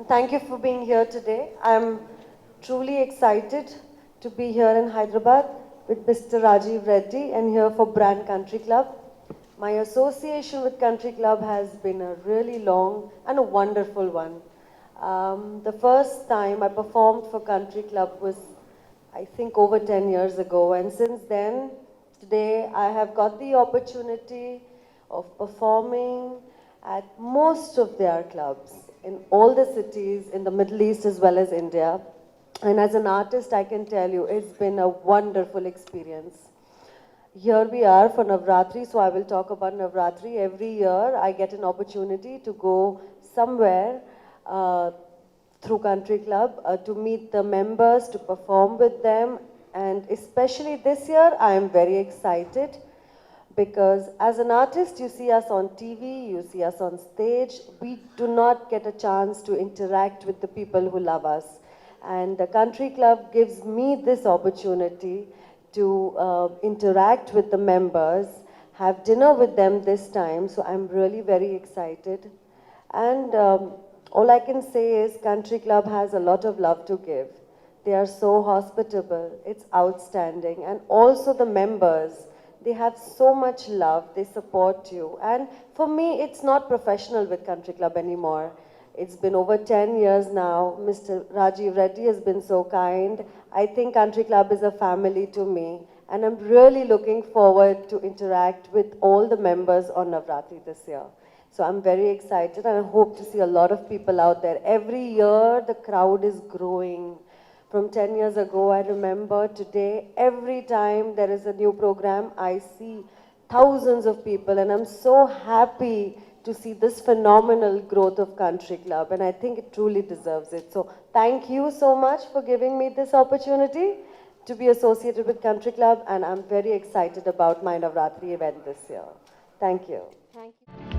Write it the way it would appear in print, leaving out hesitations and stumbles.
Thank you for being here today. I'm truly excited to be here in Hyderabad with Mr. Rajiv Reddy and here for Brand Country Club. My association with Country Club has been a really long and a wonderful one. The first time I performed for Country Club was, I think, over 10 years ago, and since then, today I have got the opportunity of performing at most of their clubs in all the cities in the Middle East as well as India. And as an artist, I can tell you, it's been a wonderful experience. Here we are for Navratri, so I will talk about Navratri. Every year I get an opportunity to go somewhere uh, through Country Club to meet the members, to perform with them, and especially this year I am very excited because as an artist you see us on TV, you see us on stage, we do not get a chance to interact with the people who love us. And the Country Club gives me this opportunity to interact with the members, have dinner with them this time, so I'm really very excited. And all I can say is Country Club has a lot of love to give. They are so hospitable, it's outstanding. And also the members, they have so much love, they support you. And for me, it's not professional with Country Club anymore. It's been over 10 years now. Mr. Rajiv Reddy has been so kind. I think Country Club is a family to me. And I'm really looking forward to interact with all the members on Navratri this year. So I'm very excited and I hope to see a lot of people out there. Every year the crowd is growing. From 10 years ago, I remember today, every time there is a new program, I see thousands of people and I'm so happy to see this phenomenal growth of Country Club and I think it truly deserves it. So thank you so much for giving me this opportunity to be associated with Country Club and I'm very excited about my Navratri event this year. Thank you. Thank you.